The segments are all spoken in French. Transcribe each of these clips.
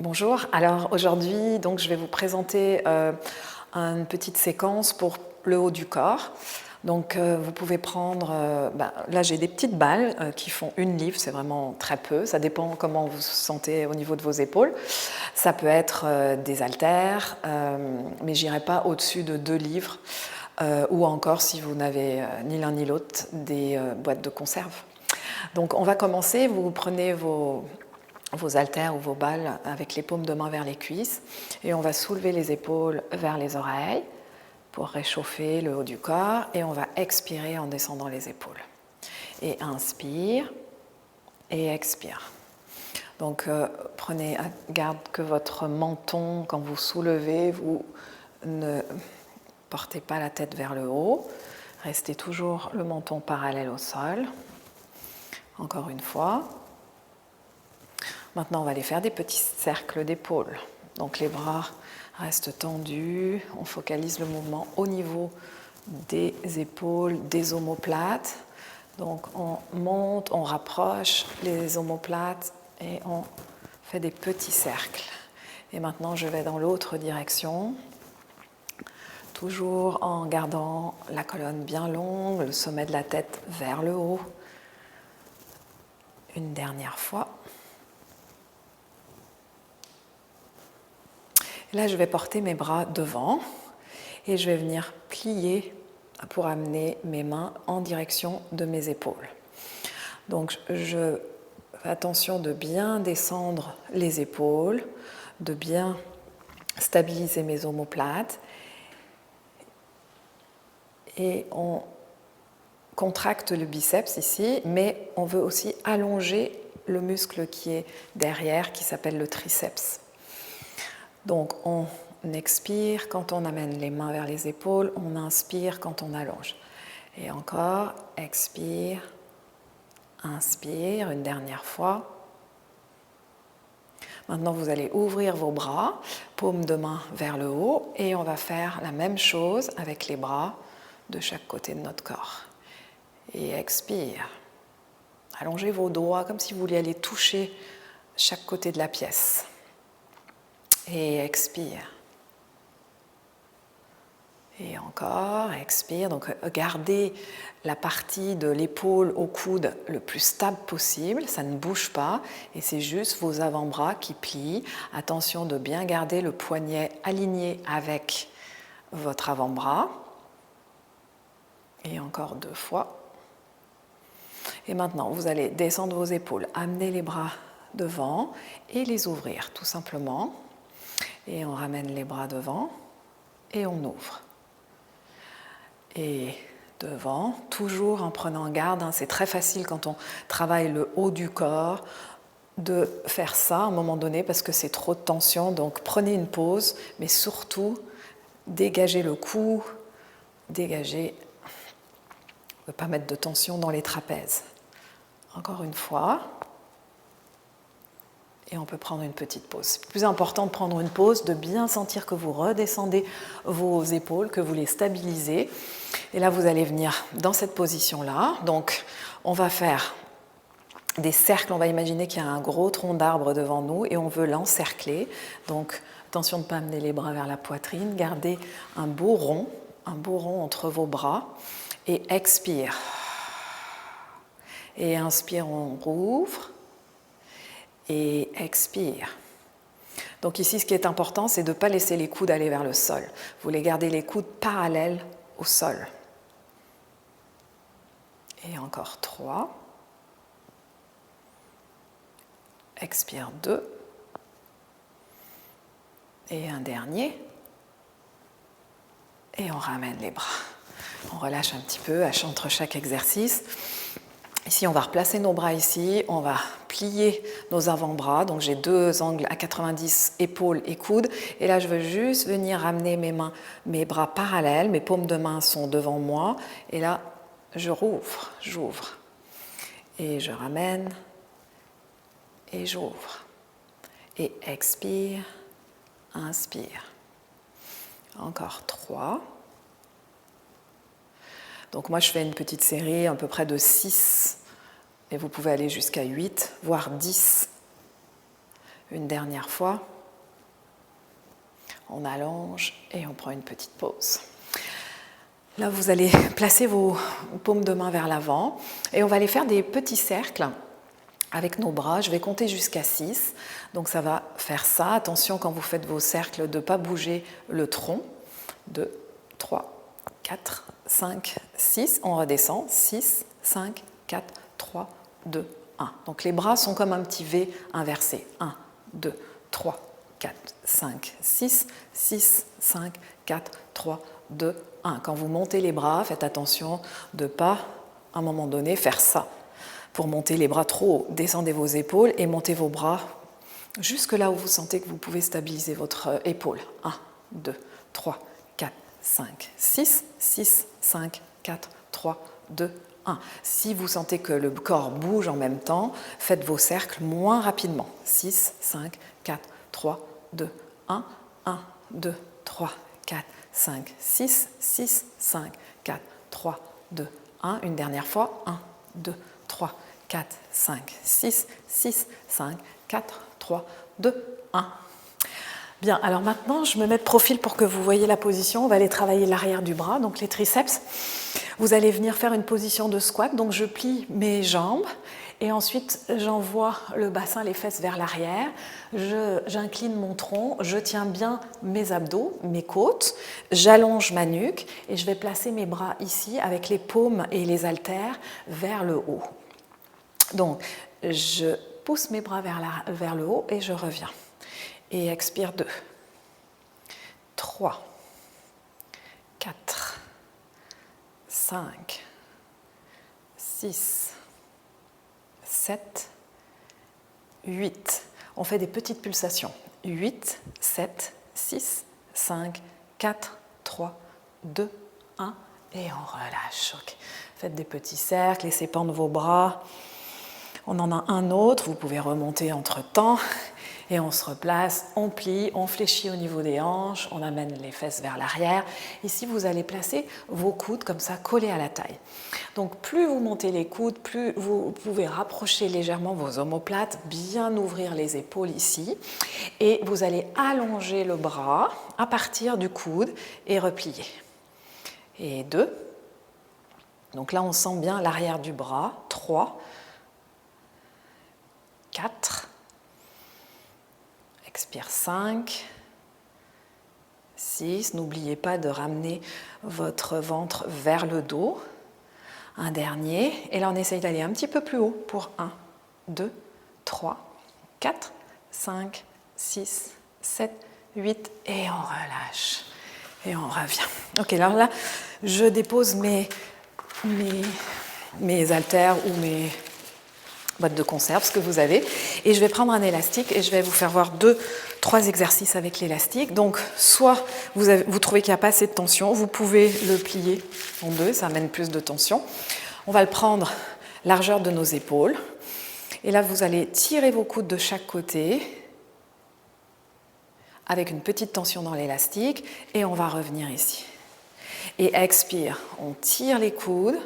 Bonjour, alors aujourd'hui donc, je vais vous présenter une petite séquence pour le haut du corps. Donc vous pouvez prendre, là j'ai des petites balles qui font 1 livre, c'est vraiment très peu, ça dépend comment vous vous sentez au niveau de vos épaules. Ça peut être des haltères, mais j'irai pas au-dessus de 2 livres, ou encore si vous n'avez ni l'un ni l'autre, des boîtes de conserve. Donc on va commencer, vous prenez vos haltères ou vos balles avec les paumes de main vers les cuisses et on va soulever les épaules vers les oreilles pour réchauffer le haut du corps et on va expirer en descendant les épaules. Et inspire et expire. Donc prenez garde que votre menton, quand vous soulevez, vous ne portez pas la tête vers le haut. Restez toujours le menton parallèle au sol. Encore une fois. Maintenant, on va aller faire des petits cercles d'épaules. Donc les bras restent tendus, on focalise le mouvement au niveau des épaules, des omoplates. Donc on monte, on rapproche les omoplates et on fait des petits cercles. Et maintenant, je vais dans l'autre direction, toujours en gardant la colonne bien longue, le sommet de la tête vers le haut. Une dernière fois. Là, je vais porter mes bras devant et je vais venir plier pour amener mes mains en direction de mes épaules. Donc, je fais attention de bien descendre les épaules, de bien stabiliser mes omoplates et on contracte le biceps ici, mais on veut aussi allonger le muscle qui est derrière, qui s'appelle le triceps. Donc on expire quand on amène les mains vers les épaules, on inspire quand on allonge. Et encore, expire, inspire, une dernière fois. Maintenant, vous allez ouvrir vos bras, paume de main vers le haut, et on va faire la même chose avec les bras de chaque côté de notre corps. Et expire. Allongez vos doigts comme si vous vouliez aller toucher chaque côté de la pièce. Et expire. Et encore, expire. Donc gardez la partie de l'épaule au coude le plus stable possible, ça ne bouge pas et c'est juste vos avant-bras qui plient. Attention de bien garder le poignet aligné avec votre avant-bras. Et encore 2 fois. Et maintenant, vous allez descendre vos épaules, amener les bras devant et les ouvrir tout simplement. Et on ramène les bras devant et on ouvre. Et devant, toujours en prenant garde, c'est très facile quand on travaille le haut du corps de faire ça à un moment donné parce que c'est trop de tension. Donc prenez une pause, mais surtout dégagez le cou, dégagez, ne pas mettre de tension dans les trapèzes. Encore une fois. Et on peut prendre une petite pause. C'est plus important de prendre une pause, de bien sentir que vous redescendez vos épaules, que vous les stabilisez. Et là, vous allez venir dans cette position-là. Donc, on va faire des cercles. On va imaginer qu'il y a un gros tronc d'arbre devant nous et on veut l'encercler. Donc, attention de ne pas amener les bras vers la poitrine. Gardez un beau rond entre vos bras. Et expire. Et inspire, on rouvre. Et expire. Donc ici, ce qui est important, c'est de ne pas laisser les coudes aller vers le sol. Vous voulez garder les coudes parallèles au sol. Et encore 3. Expire 2. Et un dernier. Et on ramène les bras. On relâche un petit peu entre chaque exercice. Ici, on va replacer nos bras ici, on va plier nos avant-bras. Donc, j'ai 2 angles à 90, épaules et coudes. Et là, je veux juste venir ramener mes bras parallèles. Mes paumes de main sont devant moi. Et là, je rouvre, j'ouvre. Et je ramène. Et j'ouvre. Et expire, inspire. Encore 3. Donc moi, je fais une petite série à peu près de 6, et vous pouvez aller jusqu'à 8, voire 10 Une dernière fois. On allonge et on prend une petite pause. Là, vous allez placer vos paumes de main vers l'avant et on va aller faire des petits cercles avec nos bras. Je vais compter jusqu'à 6. Donc ça va faire ça. Attention quand vous faites vos cercles de ne pas bouger le tronc. 2, 3, 4, 5, 6. On redescend. 6, 5, 4, 3, 2, 1. Donc les bras sont comme un petit V inversé. 1, 2, 3, 4, 5, 6, 6, 5, 4, 3, 2, 1. Quand vous montez les bras, faites attention de ne pas, à un moment donné, faire ça. Pour monter les bras trop haut, descendez vos épaules et montez vos bras jusque là où vous sentez que vous pouvez stabiliser votre épaule. 1, 2, 3, 4, 5, 6, 6, 5, 4, 3, 2, 1. Si vous sentez que le corps bouge en même temps, faites vos cercles moins rapidement. 6, 5, 4, 3, 2, 1, 1, 2, 3, 4, 5, 6, 6, 5, 4, 3, 2, 1. Une dernière fois. 1, 2, 3, 4, 5, 6, 6, 5, 4, 3, 2, 1. Bien, alors maintenant, je me mets de profil pour que vous voyez la position. On va aller travailler l'arrière du bras, donc les triceps. Vous allez venir faire une position de squat, donc je plie mes jambes et ensuite j'envoie le bassin, les fesses vers l'arrière. J'incline mon tronc, je tiens bien mes abdos, mes côtes, j'allonge ma nuque et je vais placer mes bras ici avec les paumes et les haltères vers le haut. Donc, je pousse mes bras vers le haut et je reviens. Et expire 2, 3, 4, 5, 6, 7, 8. On fait des petites pulsations. 8, 7, 6, 5, 4, 3, 2, 1. Et on relâche. Okay. Faites des petits cercles, laissez pendre vos bras. On en a un autre, vous pouvez remonter entre-temps. Et on se replace, on plie, on fléchit au niveau des hanches, on amène les fesses vers l'arrière. Ici, vous allez placer vos coudes comme ça, collés à la taille. Donc, plus vous montez les coudes, plus vous pouvez rapprocher légèrement vos omoplates, bien ouvrir les épaules ici. Et vous allez allonger le bras à partir du coude et replier. Et 2. Donc là, on sent bien l'arrière du bras. 3, 4. Expire 5, 6, n'oubliez pas de ramener votre ventre vers le dos. Un dernier, et là on essaye d'aller un petit peu plus haut pour 1, 2, 3, 4, 5, 6, 7, 8, et on relâche. Et on revient. Ok, alors là, je dépose mes haltères ou mes boîte de conserve, ce que vous avez, et je vais prendre un élastique et je vais vous faire voir 2-3 exercices avec l'élastique. Donc, soit vous trouvez qu'il n'y a pas assez de tension, vous pouvez le plier en deux, ça amène plus de tension. On va le prendre largeur de nos épaules, et là vous allez tirer vos coudes de chaque côté avec une petite tension dans l'élastique, et on va revenir ici. Et expire, on tire les coudes,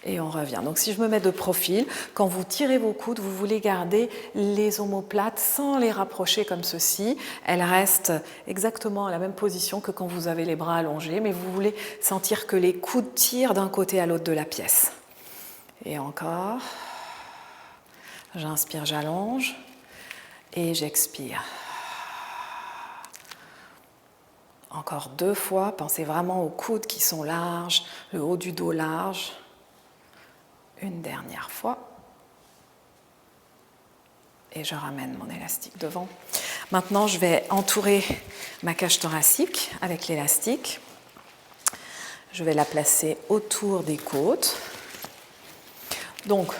et on revient. Donc si je me mets de profil, quand vous tirez vos coudes, vous voulez garder les omoplates sans les rapprocher comme ceci. Elles restent exactement à la même position que quand vous avez les bras allongés, mais vous voulez sentir que les coudes tirent d'un côté à l'autre de la pièce. Et encore. J'inspire, j'allonge. Et j'expire. Encore 2 fois. Pensez vraiment aux coudes qui sont larges, le haut du dos large. Une dernière fois. Et je ramène mon élastique devant. Maintenant, je vais entourer ma cage thoracique avec l'élastique. Je vais la placer autour des côtes. Donc,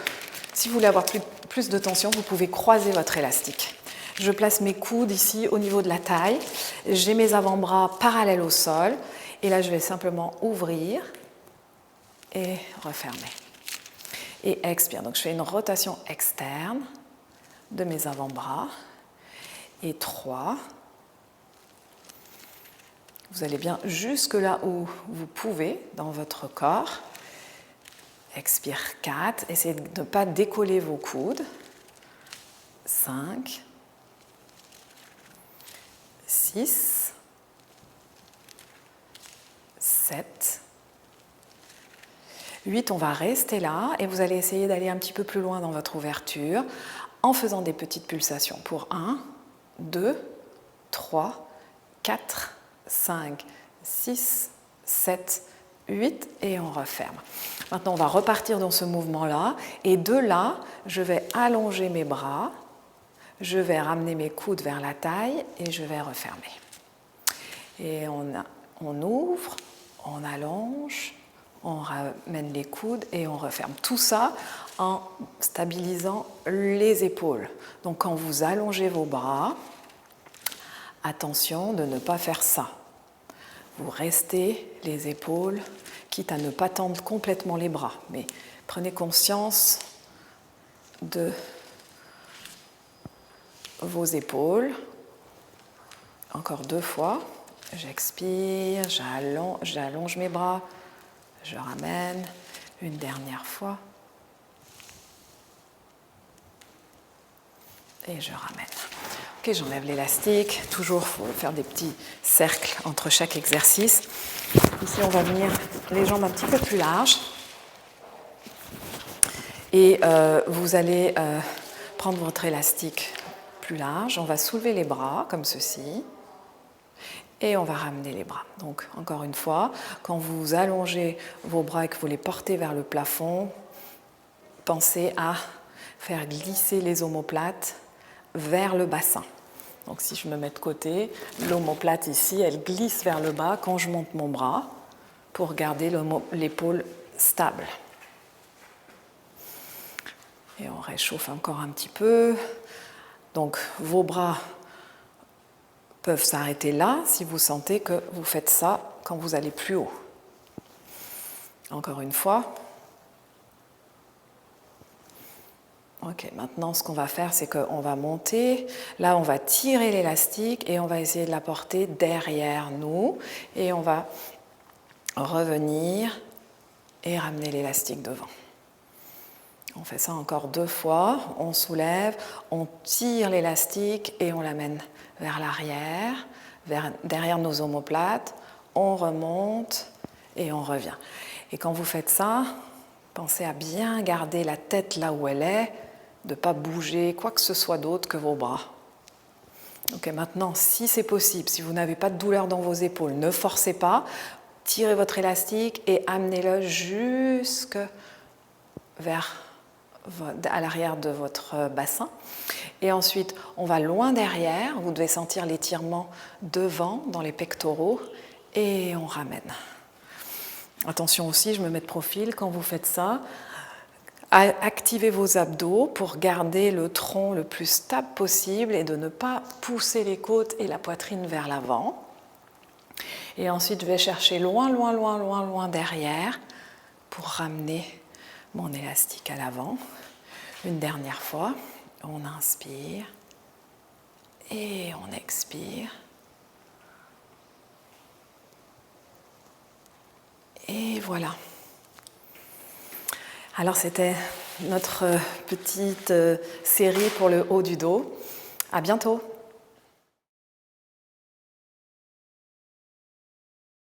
si vous voulez avoir plus de tension, vous pouvez croiser votre élastique. Je place mes coudes ici au niveau de la taille. J'ai mes avant-bras parallèles au sol. Et là, je vais simplement ouvrir et refermer. Et expire. Donc je fais une rotation externe de mes avant-bras. Et 3. Vous allez bien jusque là où vous pouvez dans votre corps. Expire 4. Essayez de ne pas décoller vos coudes. 5, 6, 7, 8. On va rester là et vous allez essayer d'aller un petit peu plus loin dans votre ouverture en faisant des petites pulsations pour 1, 2, 3, 4, 5, 6, 7, 8 et on referme. Maintenant, on va repartir dans ce mouvement-là et de là, je vais allonger mes bras, je vais ramener mes coudes vers la taille et je vais refermer. Et on ouvre, on allonge, on ramène les coudes et on referme. Tout ça en stabilisant les épaules. Donc quand vous allongez vos bras, attention de ne pas faire ça. Vous restez les épaules, quitte à ne pas tendre complètement les bras, mais prenez conscience de vos épaules. Encore 2 fois. J'expire, j'allonge mes bras, je ramène. Une dernière fois. Et je ramène. Ok, j'enlève l'élastique. Toujours, il faut faire des petits cercles entre chaque exercice. Ici, on va venir les jambes un petit peu plus larges. Et vous allez prendre votre élastique plus large. On va soulever les bras comme ceci. Et on va ramener les bras. Donc, encore une fois, quand vous allongez vos bras et que vous les portez vers le plafond, pensez à faire glisser les omoplates vers le bassin. Donc, si je me mets de côté, l'omoplate ici, elle glisse vers le bas quand je monte mon bras pour garder l'épaule stable. Et on réchauffe encore un petit peu. Donc, vos bras peuvent s'arrêter là si vous sentez que vous faites ça quand vous allez plus haut. Encore une fois. Ok, maintenant ce qu'on va faire, c'est qu'on va monter. Là, on va tirer l'élastique et on va essayer de la porter derrière nous. Et on va revenir et ramener l'élastique devant. On fait ça encore 2 fois. On soulève, on tire l'élastique et on l'amène vers l'arrière, derrière nos omoplates. On remonte et on revient. Et quand vous faites ça, pensez à bien garder la tête là où elle est, de ne pas bouger quoi que ce soit d'autre que vos bras. Ok, maintenant, si c'est possible, si vous n'avez pas de douleur dans vos épaules, ne forcez pas, tirez votre élastique et amenez-le jusque à l'arrière de votre bassin. Et ensuite, on va loin derrière, vous devez sentir l'étirement devant, dans les pectoraux, et on ramène. Attention aussi, je me mets de profil, quand vous faites ça, activez vos abdos pour garder le tronc le plus stable possible et de ne pas pousser les côtes et la poitrine vers l'avant. Et ensuite, je vais chercher loin derrière pour ramener mon élastique à l'avant. Une dernière fois, on inspire et on expire. Et voilà. Alors c'était notre petite série pour le haut du dos. À bientôt.